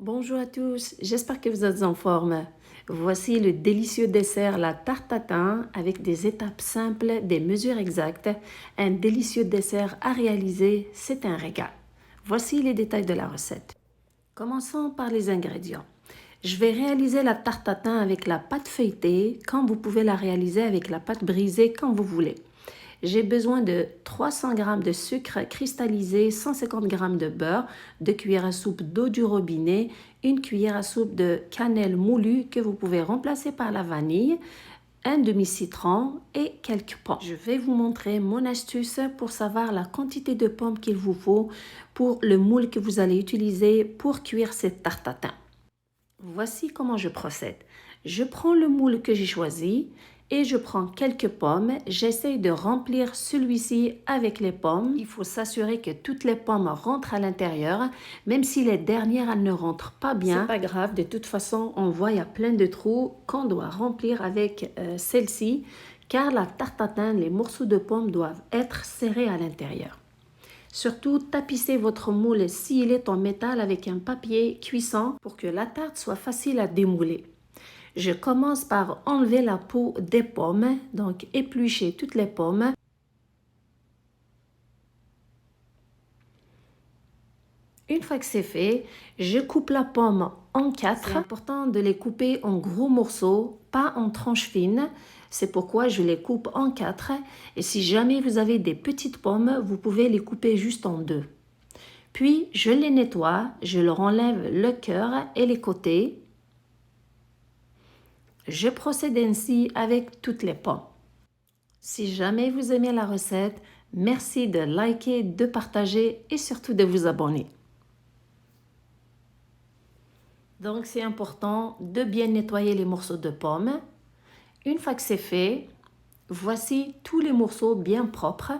Bonjour à tous, j'espère que vous êtes en forme. Voici le délicieux dessert, la tarte tatin, avec des étapes simples, des mesures exactes. Un délicieux dessert à réaliser, c'est un régal. Voici les détails de la recette. Commençons par les ingrédients. Je vais réaliser la tarte tatin avec la pâte feuilletée, quand vous pouvez la réaliser avec la pâte brisée quand vous voulez. J'ai besoin de 300 g de sucre cristallisé, 150 g de beurre, 2 cuillères à soupe d'eau du robinet, 1 cuillère à soupe de cannelle moulue que vous pouvez remplacer par la vanille, un demi-citron et quelques pommes. Je vais vous montrer mon astuce pour savoir la quantité de pommes qu'il vous faut pour le moule que vous allez utiliser pour cuire cette tarte tatin. Voici comment je procède. Je prends le moule que j'ai choisi et je prends quelques pommes. J'essaye de remplir celui-ci avec les pommes. Il faut s'assurer que toutes les pommes rentrent à l'intérieur, même si les dernières elles ne rentrent pas bien. C'est pas grave, de toute façon, on voit il y a plein de trous qu'on doit remplir avec celle-ci, car la tarte tatin, les morceaux de pommes doivent être serrés à l'intérieur. Surtout, tapissez votre moule s'il est en métal avec un papier cuisson pour que la tarte soit facile à démouler. Je commence par enlever la peau des pommes, donc éplucher toutes les pommes. Une fois que c'est fait, je coupe la pomme en 4. C'est important de les couper en gros morceaux, pas en tranches fines. C'est pourquoi je les coupe en 4. Et si jamais vous avez des petites pommes, vous pouvez les couper juste en 2. Puis, je les nettoie, je leur enlève le cœur et les côtés. Je procède ainsi avec toutes les pommes. Si jamais vous aimez la recette, merci de liker, de partager et surtout de vous abonner. Donc, c'est important de bien nettoyer les morceaux de pommes. Une fois que c'est fait, voici tous les morceaux bien propres.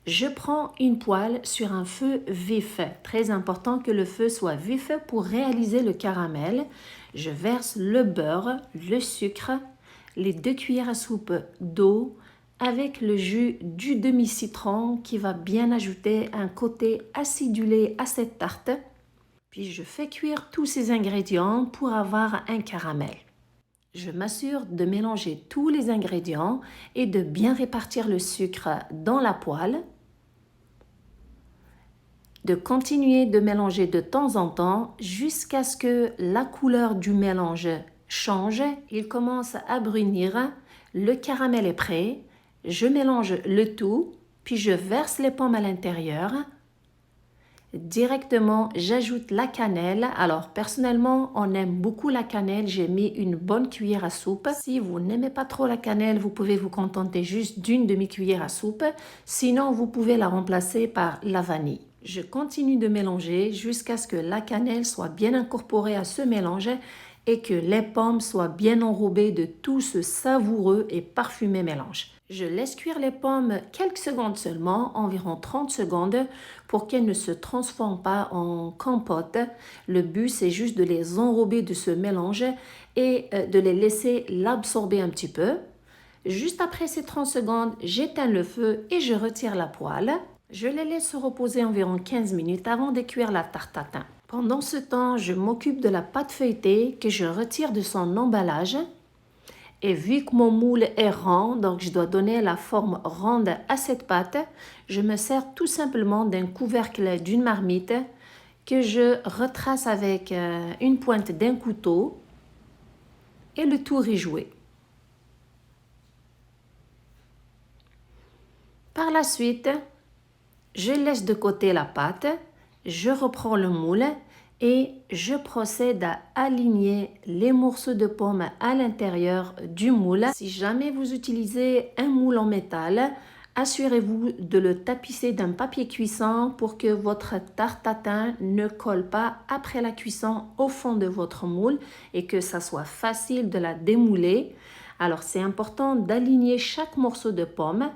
Je prends une poêle sur un feu vif. Très important que le feu soit vif pour réaliser le caramel. Je verse le beurre, le sucre, les 2 cuillères à soupe d'eau avec le jus du demi-citron qui va bien ajouter un côté acidulé à cette tarte. Puis je fais cuire tous ces ingrédients pour avoir un caramel. Je m'assure de mélanger tous les ingrédients et de bien répartir le sucre dans la poêle. De continuer de mélanger de temps en temps jusqu'à ce que la couleur du mélange change. Il commence à brunir. Le caramel est prêt. Je mélange le tout, puis je verse les pommes à l'intérieur. Directement, j'ajoute la cannelle. Alors, personnellement, on aime beaucoup la cannelle. J'ai mis une bonne cuillère à soupe. Si vous n'aimez pas trop la cannelle, vous pouvez vous contenter juste d'une demi-cuillère à soupe. Sinon, vous pouvez la remplacer par la vanille. Je continue de mélanger jusqu'à ce que la cannelle soit bien incorporée à ce mélange et que les pommes soient bien enrobées de tout ce savoureux et parfumé mélange. Je laisse cuire les pommes quelques secondes seulement, environ 30 secondes, pour qu'elles ne se transforment pas en compote. Le but, c'est juste de les enrober de ce mélange et de les laisser l'absorber un petit peu. Juste après ces 30 secondes, j'éteins le feu et je retire la poêle. Je les laisse reposer environ 15 minutes avant de cuire la tarte tatin. Pendant ce temps, je m'occupe de la pâte feuilletée que je retire de son emballage. Et vu que mon moule est rond, donc je dois donner la forme ronde à cette pâte, je me sers tout simplement d'un couvercle d'une marmite que je retrace avec une pointe d'un couteau et le tour est joué. Par la suite, je laisse de côté la pâte, je reprends le moule et je procède à aligner les morceaux de pommes à l'intérieur du moule. Si jamais vous utilisez un moule en métal, assurez-vous de le tapisser d'un papier cuisson pour que votre tarte tatin ne colle pas après la cuisson au fond de votre moule et que ça soit facile de la démouler. Alors c'est important d'aligner chaque morceau de pomme.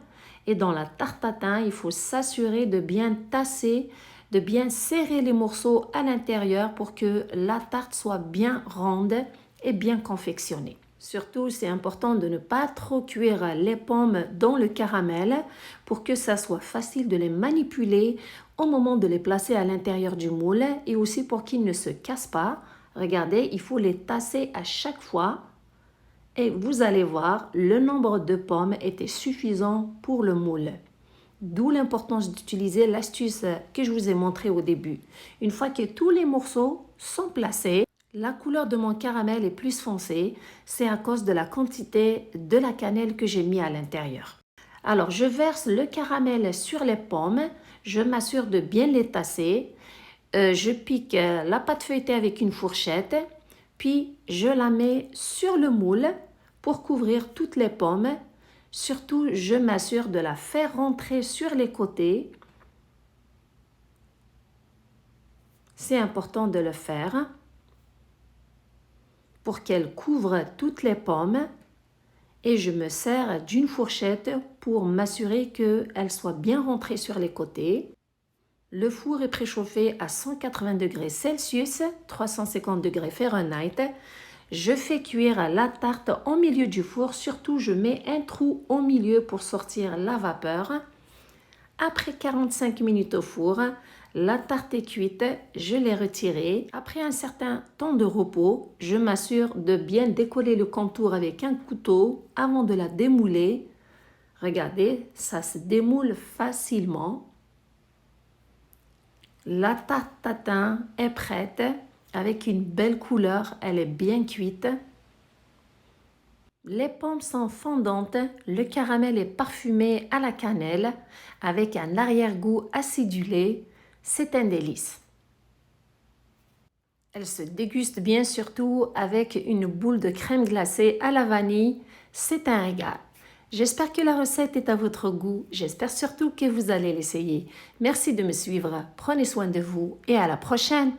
Et dans la tarte tatin, il faut s'assurer de bien tasser, de bien serrer les morceaux à l'intérieur pour que la tarte soit bien ronde et bien confectionnée. Surtout, c'est important de ne pas trop cuire les pommes dans le caramel pour que ça soit facile de les manipuler au moment de les placer à l'intérieur du moule et aussi pour qu'ils ne se cassent pas. Regardez, il faut les tasser à chaque fois et vous allez voir, le nombre de pommes était suffisant pour le moule. D'où l'importance d'utiliser l'astuce que je vous ai montrée au début. Une fois que tous les morceaux sont placés, la couleur de mon caramel est plus foncée. C'est à cause de la quantité de la cannelle que j'ai mis à l'intérieur. Alors, je verse le caramel sur les pommes. Je m'assure de bien les tasser. Je pique la pâte feuilletée avec une fourchette. Puis, je la mets sur le moule pour couvrir toutes les pommes. Surtout, je m'assure de la faire rentrer sur les côtés. C'est important de le faire pour qu'elle couvre toutes les pommes. Et je me sers d'une fourchette pour m'assurer qu'elle soit bien rentrée sur les côtés. Le four est préchauffé à 180 degrés Celsius, 350 degrés Fahrenheit. Je fais cuire la tarte au milieu du four, surtout je mets un trou au milieu pour sortir la vapeur. Après 45 minutes au four, la tarte est cuite, je l'ai retirée. Après un certain temps de repos, je m'assure de bien décoller le contour avec un couteau avant de la démouler. Regardez, ça se démoule facilement. La tarte tatin est prête avec une belle couleur, elle est bien cuite. Les pommes sont fondantes, le caramel est parfumé à la cannelle avec un arrière-goût acidulé. C'est un délice. Elle se déguste bien surtout avec une boule de crème glacée à la vanille. C'est un régal. J'espère que la recette est à votre goût. J'espère surtout que vous allez l'essayer. Merci de me suivre. Prenez soin de vous et à la prochaine.